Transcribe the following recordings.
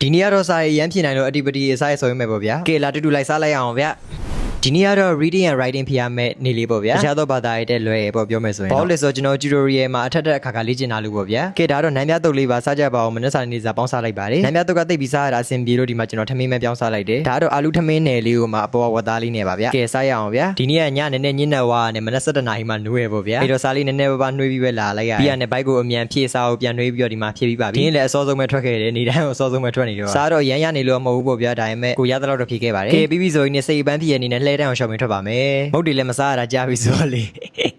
ဒီနေ့ကတော့စာရေးရမ်းဖြစ်နိုင်လို့အတိပတိစာရေးဆိုရင်မဲ့ပေါ့ဗျာကဲလာတူတူလိုက်စားလိုက်အောင်ဗျဒီနေ့ကတော့ reading and writing ဖျားမဲ့နေလေးပေါ့ဗျာတခြားသောဘာသာရေးတဲ့လွယ်ပေါ့ပြောမယ်ဆိုရင်ဘာလို့လဲဆိုတော့ကျွန်တော် tutorial မှာအထက်တက်အခါခါလေ့ကျင့်တာလို့ပေါ့ဗျာကဲဒါတော့နမ်းပြတုတ်လေးပါစားကြပါအောင်မနေ့စာနေ့စာပေါင်းစားလိုက်ပါတယ်နမ်းပြတုတ်ကသိပ်ပြီးစားရတာအဆင်ပြေလို့ဒီမှာကျွန်တော်ထမင်းမဲ့ပြောင်းစားလိုက်တယ်ဒါကတော့အာလူထမင်းနယ်လေးကိုမှအပေါ်ဝတ်သားလေးနဲ့ပါဗျာကဲစားရအောင်ဗျာဒီနေ့ကညနေနဲ့ညနေဝါနဲ့မနက်7:00နာရီမှနှွေးရပေါ့ဗျာအဲ့တော့စားလေးနည်းနည်းပါးပါးနှွေးပြီးပဲလာလိုက်ရပြီးရနဲ့ဘိုက်ကိုအမြန်ဖြည့်စားအောင်ပြန်နှွေးပြီးတော့ဒီမှာဖြည့်ပြီးပါပြီဒီနေ့လည်းအစောဆုံးပဲထွက်ခဲ့တယ်နေတိုင်းအစောဆုံးပဲထွက်နေတော့စားတော့ရမ်းရနေလို့မဟုတ်ဘူးပေါ့ဗျာဒါပေမဲ့ကိုရတဲ့လောက်တော့ဖြည့်ခဲ့ပါတယ်ကဲပြီးပြီဆိုရင်စိတ်ပန်းဖြည့်ရနေနဲ့လှဲတန်းအောင်ရှော့ပင်ထွက်ပါမယ်မုတ်တွေလည်းမစားရတာကြားပြီဆိုတော့လ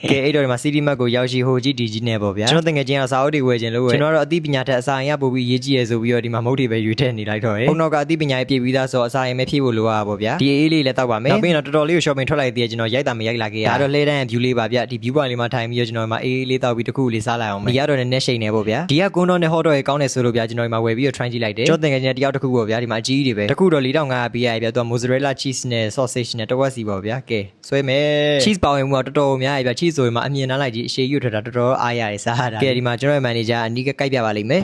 ေကဲအဲ့တော့ဒီမှာ CD Mac ကိုရောက်ရှိဟိုကြီးဒီကြီးနဲ့ပေါ့ဗျာကျွန်တော်တကယ်ချင်းကစာအုပ်တွေဝယ်ခြင်းလို့ကျွန်တော်တော့အသိပညာထက်အစာရင်ကပို့ပြီးရေးကြည့်ရဆိုပြီးတော့ဒီမှာမုတ်တွေပဲရွေးထည့်နေလိုက်တော့ဘုံတော့ကအသိပညာရေးပြည့်ပြီးသားဆိုအစာရင်ပဲဖြည့်ဖို့လိုရပါပေါ့ဗျာဒီအေးလေးလည်းတောက်ပါမယ်နောက်ပြီးတော့တော်တော်လေးကို shopping ထွက်လိုက်သေးတယ်ကျွန်တော်ရိုက်တာမရိုက်လာခဲ့ရဒါတော့လှဲတန်း view လေးပါဗျာဒီ view point လေးမှာထိုင်ပြီးတော့ကျွန်တော်ဒီမှာအေးလေးတောက်ပြီးတစ်ခုလေးစားလိုက်အောင်ဒီကတော့နည်းနည်းရှိန်နေပေါ့ဗျာဒီကကွန်းတော့နဲ့ဟောတော့ရေကောင်းတယ်ဆိုလို့ဗျာကျွန်တော်ဒီမှာဝယ်ပြီးတော့ try ကြည့်လိုက်တယ်ကျွန်တော်တကယ်ချင်းတယောက်တစ်ခုပေါ့ဗျာဒီမှာအကြီးကြီးတွေပဲတစ်ခုတော့4500ပေးရတယ်ဗျာသူက mozzarella cheese နဲ့ sausage နဲ့တဝက်စီပေါ့ဗျာကဲဆွဲမယ် cheese ပေါင်ဝင်မှုတော့တော်တော်များရဗျာ cheese ဆိုရင်မှအမြင်နှမ်းလိုက်ကြီးအရှိကြီးထွက်တာတော်တော်အားရတယ်စားရတာကဲဒီမှာကျွန်တော်ရဲ့ manager အနီးကကိုက်ပြပါလိမ့်မယ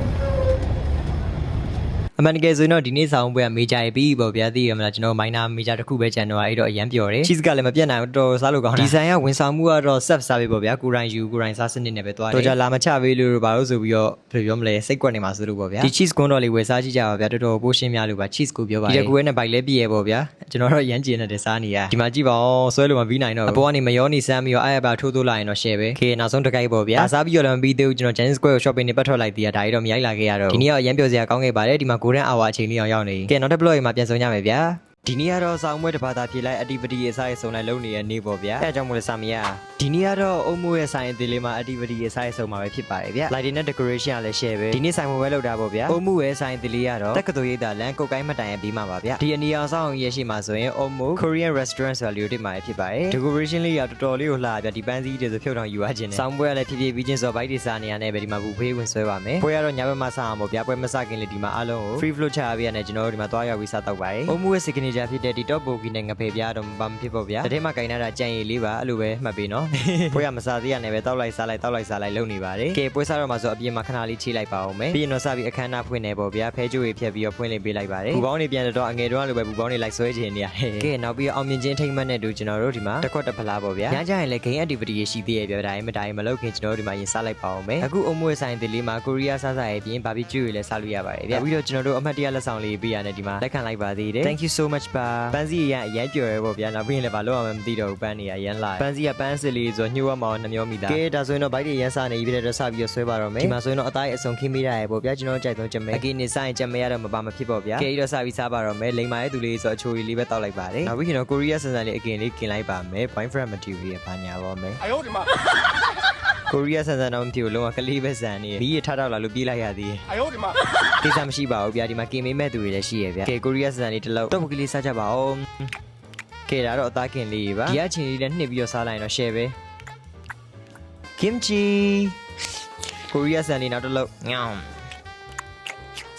်အမှန်တကယ်ဆိုရင်တော့ဒီနေ့ဆောင်ပွဲကမေဂျာရေးပြီးပေါ့ဗျာသိရမလားကျွန်တော်မိုင်းနာမေဂျာတစ်ခုပဲကျန်တော့အဲ့တော့အရန်ပျော်တယ် cheese ကလည်းမပြတ်နိုင်ဘူးတော်တော်စားလို့ကောင်းတယ်ဒီဇိုင်းကဝန်ဆောင်မှုကတော့ self service ပေါ့ဗျာကိုရိုင်းယူကိုရိုင်းစားစနစ်နဲ့ပဲသွားတယ်တော့ကြလာမချပေးလို့ဘာလို့ဆိုပြီးတော့ဘယ်လိုပြောမလဲစိတ်ကွက်နေမှာဆိုလို့ပေါ့ဗျာဒီ cheese ကွန်းတော်လေးဝယ်စားကြည့်ကြပါဗျာတော်တော်ပိုးရှင်းများလို့ပါ cheese ကိုပြောပါတယ်ဒီကူရဲနဲ့ဘိုက်လဲပြည့်ရပေါ့ဗျာကျွန်တော်တော့ရမ်းကျင်နေတဲ့စားနေရဒီမှာကြည့်ပါဦးဆွဲလို့မပြီးနိုင်တော့ဘူးအပေါ်ကနေမယောနေစမ်းပြီးတော့အားရပါထိုးထိုးလာရင်တော့ share ပဲခေနောက်ဆုံးတစ်ခိုက်ပေါ့ဗျာစားပြီးတော့လည်းမပြီးသေးဘူးကျွန်တော် Chinese Square shopping နဲ့ပတ်ထွက်လိုက်သေးတာဒါကြီးတော့မရိုက်လာခဲ့ရတော့ဒီနေ့ကတော့ရမ်းပျော်စရာကောင်းခဲ့ပါတယ်ဒီမှာ golden hour အချိန်လေးအောင်ရောက်နေကဲနောက်တစ် blog မှာပြန်ဆောင်ကြမယ်ဗျာဒီနေ့ကတော့စောင်းမွဲတစ်ဘာသာဖြည့်လိုက်အတိပတိအစားရစုံလိုက်လုပ်နေတဲ့နေ့ပေါ့ဗျာအဲအကြောင်းမို့လဲစာမရဒီနေ့ကတော့အုံမိုးရဲ့ဆိုင်အသေးလေးမှာအတိပတိအစားရစုံမှာပဲဖြစ်ပါတယ်ဗျာ lighting နဲ့ decoration ကလည်း share ပဲဒီနေ့ဆိုင်မွဲလောက်တာပေါ့ဗျာအုံမိုးရဲ့ဆိုင်အသေးလေးကတော့တက္ကသိုလ်ရိပ်သာလမ်းကုတ်ကိုင်းမတိုင်ရဲ့ပြီးမှာပါဗျာဒီအနီအောင်ဆောင်ရဲ့ရှိမှာဆိုရင်အုံမိုး Korean restaurant ဆိုတာလေးကိုတွေ့မှာဖြစ်ပါတယ် decoration လေးကတော်တော်လေးကိုလှဗျာဒီပန်းစည်းတွေဆိုဖြုတ်ထောင်ယူရခြင်းနဲ့စောင်းပွဲကလည်းဖြည်းဖြည်းပြီးချင်းဆိုဘိုက်တွေစားနေရတဲ့ပဲဒီမှာဘူဖေးဝင်ဆွဲပါမယ်ပွဲကတော့ညဘက်မှစားအောင်ပေါ့ဗျာပွဲမစခင်လေးဒီမှာအားလုံးကို free flow ချရပြရနဲ့ကျွန်တော်တို့ဒီမှာသွားရောက်ပြီးစားတော့ပါတယ်အုံမိုးရဲ့ signature ဖြစ်တဲ့ဒီ top bogi နဲ့ငဖေပြားတော့မဖြစ်ပေါ့ဗျာတထဲမှာကင်နာတာကြံရည်လေးပါအဲ့လိုပဲမှတ်ပေးနော်ပွဲကမစားသေးရနဲ့ပဲတောက်လိုက်စားလိုက်တောက်လိုက်စားလိုက်လုပ်နေပါတယ်ကဲပွဲစားတော့မှဆိုအပြင်မှာခဏလေးချိလိုက်ပါအောင်မယ်ပြီးရင်တော့စပြီးအခမ်းအနားဖွင့်နေပေါ့ဗျာဖဲကြိုးတွေဖြတ်ပြီးတော့ဖွင့်လေးပေးလိုက်ပါတယ်ဘူပေါင်းတွေပြန်တော့အငယ်တော့လိုပဲဘူပေါင်းတွေလိုက်ဆွဲချင်နေရတယ်ကဲနောက်ပြီးအောင်မြင်ခြင်းထိမ့်မှတ်နဲ့တူကျွန်တော်တို့ဒီမှာတစ်ခွက်တစ်ဖလားပေါ့ဗျာညကြရင်လည်း game activity ရှိသေးရဲ့ဗျာဒါရင်မတိုင်းမလုပ်ခင်ကျွန်တော်တို့ဒီမှာရင်စားလိုက်ပါအောင်မယ်အခုအုံမွေးဆိုင်သေးလေးမှာကိုရီးယားစားစားရဲ့ပြင် barbecue တွေလည်းစားလို့ရပါတယ်ဗျာပြီးတော့ကျွန်တော်တို့အမှတ်တရလက်ဆောင်လေးပေးရတဲ့ဒီမှာလက်ခံလိုက်ပါသေးတယ် Thank you so much ပါပန်းစီရအရင်ပြော်ရဲပေါ့ဗျာနောက်ပြီးရင်လည်းဘာလို့အောင်မသိတော့ဘူးပန်းနေရရမ်းလာပန်းစီကပန်းစစ်လေးဆိုညှို့ရမအောင်နှမျောမိတာကဲဒါဆိုရင်တော့ဘိုက်တွေရမ်းစားနေပြီတဲ့တော့စပြီးတော့ဆွဲပါတော့မယ်ဒီမှာဆိုရင်တော့အသားရဲ့အစုံခင်းမိရရဲ့ပေါ့ဗျာကျွန်တော်ကြိုက်ဆုံးချက်မဲအကင်းနေဆိုင်ချက်မဲရတော့မပါမဖြစ်ပေါ့ဗျာကဲတော့စပြီးစားပါတော့မယ်လိမ်မာရဲ့သူလေးဆိုအချိုကြီးလေးပဲတောက်လိုက်ပါတယ်နောက်ပြီးရင်တော့ကိုရီးယားဆန်ဆန်လေးအကင်းလေးกินလိုက်ပါမယ် boyfriend material ဘာညာပါမယ်အယောဒီမှာကိုရီးယားဆန်ဆန်တော့မဖြစ်ဘူးလုံးဝကလေးပဲဆန်နေပြီးရထားတော့လာလို့ပြေးလိုက်ရသေးတယ်အယောဒီမှာကိစ္စမရှိပါဘူးဗျာဒီမှာกินမေးမဲ့သူတွေလည်းရှိရဲ့ဗျာကဲကိုရီးယားဆန်ဆန်လေးတစ်လုံးတော့ကလေးစားကြပါဦးကဲဒါတော့အသားခင်လေးပါဒီအချင်းလေးလည်းနှိပ်ပြီးတော့စားလိုက်ရင်တော့ share ပဲ kimchi ကိုရီးယားဆန်လေးနောက်တစ်လုံးညောင်း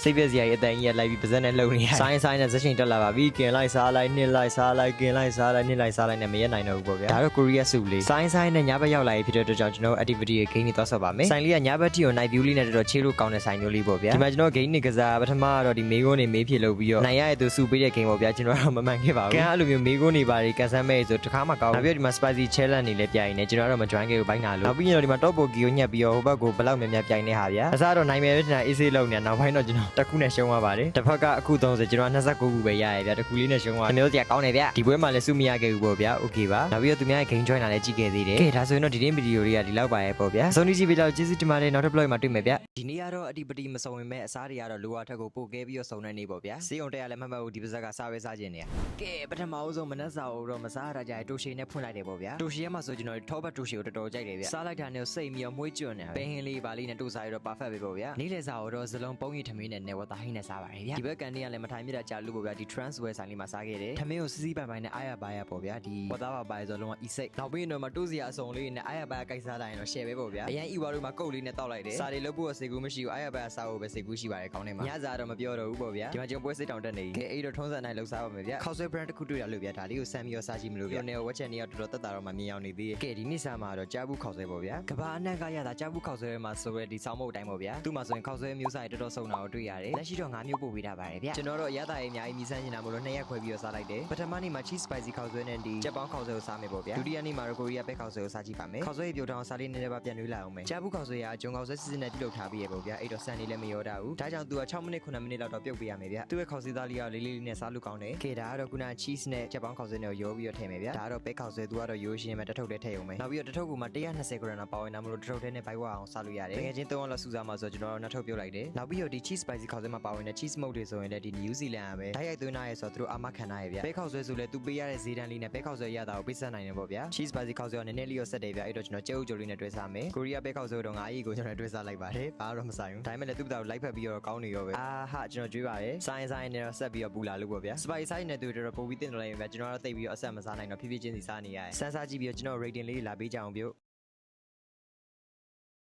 စိတ်ပြည့်စရာရဲ့အတန်ကြီးကလိုက်ပြီးပါဇက်နဲ့လှုပ်နေရဆိုင်ဆိုင်နဲ့ဇက်ရှင်တက်လာပါပြီกินလိုက်စားလိုက်နှိပ်လိုက်စားလိုက်กินလိုက်စားလိုက်နှိပ်လိုက်စားလိုက်နဲ့မရက်နိုင်တော့ဘူးပေါ့ဗျာဒါတော့ကိုရီးယားစုလေးဆိုင်ဆိုင်နဲ့ညဘက်ရောက်လာပြီဖြစ်တဲ့အတွက်ကြောင့်ကျွန်တော် activity ရဲ့ game တွေသွားဆော့ပါမယ်ဆိုင်လေးကညဘက်တီကို night view လေးနဲ့တော်တော်ချေလို့ကောင်းတဲ့ဆိုင်မျိုးလေးပေါ့ဗျာဒီမှာကျွန်တော် game တွေကစားပထမကတော့ဒီမေးခွန်းတွေမေးဖြေလုပ်ပြီးတော့နိုင်ရတဲ့သူစုပေးတဲ့ game ပေါ့ဗျာကျွန်တော်တော့မမှန်ခဲ့ပါဘူးကန်အဲ့လိုမျိုးမေးခွန်းတွေပါတွေကန်ဆန်းမဲ့ဆိုတခါမှကောင်းနောက်ပြီးတော့ဒီမှာ spicy challenge တွေလည်းပြိုင်နေကျွန်တော်တော့မ join ခဲ့ဘူးဘိုင်းနာလို့နောက်ပြီးတော့ဒီမှာ top bogi ကိုညှက်ပြီးတော့ဟိုဘက်ကိုဘလောက်များများပြိုင်နေတာဗျာအစားတော့နိုင်မယ်ပဲတင်တာ AC လုံးနေနောက်ပိုင်းတော့ကျွန်တော်တစ်ခုနဲ့ရှုံးသွားပါတယ်တစ်ဖက်ကအခု30ကျွန်တော်29ခုပဲရရဗျာတစ်ခုလေးနဲ့ရှုံးသွားမျိုးစရာကောင်းတယ်ဗျာဒီပွဲမှာလည်းစုမရခဲ့ဘူးပေါ့ဗျာโอเคပါနောက်ပြီးတော့သူများရဲ့ game join လာလည်းကြည့်ခဲ့သေးတယ်ကဲဒါဆိုရင်တော့ဒီနေ့ဗီဒီယိုလေးကဒီလောက်ပါရဲ့ပေါ့ဗျာအဆုံးထိကြည့်ပေးတော့ကျေးဇူးတင်ပါတယ်နောက်တစ် blog မှာတွေ့မယ်ဗျာဒီနေ့ကတော့အတိပတိမစုံဝင်မဲ့အစားတွေကတော့လိုအပ်ထက်ကိုပို့ခဲ့ပြီးတော့စုံနေနေပေါ့ဗျာစေးအောင်တက်ရလည်းမှတ်မှတ်ဘူးဒီပါဇက်ကစားပဲစားခြင်းနေကဲပထမအဆုံးမနှက်စာအုပ်တော့မစားရတာကြိုင်တိုရှီနဲ့ဖွင့်လိုက်တယ်ပေါ့ဗျာတိုရှီရဲ့မှာဆိုကျွန်တော်ထောပတ်တိုရှီကိုတော်တော်ကြိုက်တယ်ဗျာစားလိုက်တာနဲ့စိတ်မြော်မွေးကျွန်းနေပဲဟင်းလေးပါလေးနဲ့တိုးစားရတော့ perfect ပဲပေါ့ဗျာနေ့လည်စာအုပ်တော့ဇလုံးပုံးရီထမင်းနဲ့နေဝတာဟင်းနဲ့စားပါတယ်ဗျာဒီဘက်ကန်တွေကလည်းမထိုင်မြစ်တာကြာလို့ပေါ့ဗျာဒီ transfer ဆိုင်လေးမှာစားခဲ့တယ်ထမင်းကိုစီးစီးပိုင်ပိုင်နဲ့အားရပါရပေါ့ဗျာဒီဝသားပါပါဆိုလုံးဝ e-sick နောက်ပြီးတော့မတိုးစရာအစုံလေးနဲ့အားရပါရကြိုက်စားလိုက်ရင်တော့ share ပဲပေါ့ဗျာအရင် e-wa တို့မှာကုတ်လေးနဲ့တောက်လိုက်တယ်စာတွေလုပ်ဖို့စိတ်ကူးမရှိဘူးအားရပါရစားဖို့ပဲစိတ်ကူးရှိပါတယ်ကောင်းနေမှာညစာတော့မပြောတော့ဘူးပေါ့ဗျာဒီမှာကျွန်တော်ပွဲစိတ်တောင်တက်နေပြီကဲအဲ့တော့ထုံးစံနိုင်လှူစားပါမယ်ဗျာခောက်ဆွဲ brand တစ်ခုတွေ့ရလို့ဗျာဒါလေးကိုစမ်းပြီးတော့စားကြည့်မလို့ဗျာနေဝက်ချက်နေတော့တော်တော်တက်တာတော့မှမြင်အောင်နေသေးတယ်ကဲဒီနေ့စာမှာတော့ကြားဘူးခောက်ဆွဲပေါ့ဗျာကဘာအနှံ့ကရတာကြားဘူးခောက်ဆွဲမှာဆိုရဲဒီဆောင်းမုတ်တိုင်းပေါ့ဗျာသူ့မှာဆိုရင်ခောက်ဆွဲမျိုးစားတွေတော်တော်စုံတာကိုတွေ့ရ ရတယ်လက်ရှိတော့9မျိုးပို့ပေးတာပါတယ်ဗျကျွန်တော်တို့အရသာရေးအများကြီးမြည်ဆန်းနေတာမို့လို့2ရက်ခွဲပြီးတော့စားလိုက်တယ်ပထမနေ့မှာ cheese spicy ခောက်ဆွဲနဲ့ဒီချက်ပေါင်းခောက်ဆွဲကိုစားမယ်ပေါ့ဗျာဒုတိယနေ့မှာတော့ကိုရီးယားပဲခောက်ဆွဲကိုစားကြည့်ပါမယ်ခောက်ဆွဲပြုတ်ထောင်စားလေးနည်းနည်းပါပြန်နှွေးလိုက်အောင်မယ်ကြားဘူးခောက်ဆွဲရအကျုံခောက်ဆွဲစစ်စစ်နဲ့ပြုတ်ထားပြီးရပေါ့ဗျာအဲ့တော့ဆန်လေးလည်းမရောတာဘူးဒါကြောင့်သူက6မိနစ်9မိနစ်လောက်တော့ပြုတ်ပေးရမယ်ဗျသူ့ရဲ့ခောက်ဆွဲသားလေးကလေးလေးနဲ့စားလို့ကောင်းတယ်ခေဒါကတော့ခုန cheese နဲ့ချက်ပေါင်းခောက်ဆွဲနဲ့ရောပြီးတော့ထည့်မယ်ဗျာဒါကတော့ပဲခောက်ဆွဲသူကတော့ရိုးရှင်းပဲတစ်ထုပ်တည်းထည့်အောင်မယ်နောက်ပြီးတော့တစ်ထုပ်ကမှ120 gram တော့ပါဝင်တာမလို့တစ်ထုပ်တည်းနဲ့ဘိုက်ဝအောင်စားလို့ရတယ်ငယ်ချင်း3အောင်လောက်စူးစားမှာဆိုကျွန်တော်တို့နှစ်ထုပ်ပြုတ်လိုက်တယ်နောက်ပြီးတော့ဒီ cheese spicy ခောက်ဆွဲမှာပါဝင်တဲ့ cheese smoke တွေဆိုရင်လည်းဒီ New Zealand ကပဲဓာတ်ရိုက်သွင်းထားရဲဆိုတော့သူတို့အာမခံထားရဲဗျပဲခောက်ဆွဲဆိုလဲသူပေးရတဲ့ဈေးတန်းလေးနဲ့ပဲခောက်ဆွဲရတာကိုပေးဆက်နိုင်တယ်ပေါ့ဗျာ cheese spicy ခောက်ဆွဲကနည်းနည်းလေးရောဆက်တယ်ဗျအဲ့တော့ကျွန်တော်ကြဲဥကြိုလေးနဲ့တွဲစားမယ်ကိုရီးယားပဲခောက်ဆွဲတော့9ကြီးကိုကျွန်တော်တွဲစားလိုက်ပါတယ်ဘာတော့မဆိုင်ဘူးဒါပေမဲ့လည်းသူ့တာကိုလိုက်ဖက်ပြီးတော့ကောင်းနေရောပဲအာဟာကျွန်တော်ကြွေးပါတယ်ဆိုင်နဲ့တော့ဆက်ပြီးတော့ပူလာလို့ပေါ့ဗျာ spicy size နဲ့သူတို့တော့ပို့ပြီးတင်တော့လိုက်ရင်ဗျကျွန်တော်တော့တိတ်ပြီးတော့အဆက်မစားနိုင်တော့ဖြည်းဖြည်းချင်းစီစားနေရတယ်စမ်းစားကြည့်ပြီးတော့ကျွန်တော် rating လေးလာပေးကြအောင်ပြုတ်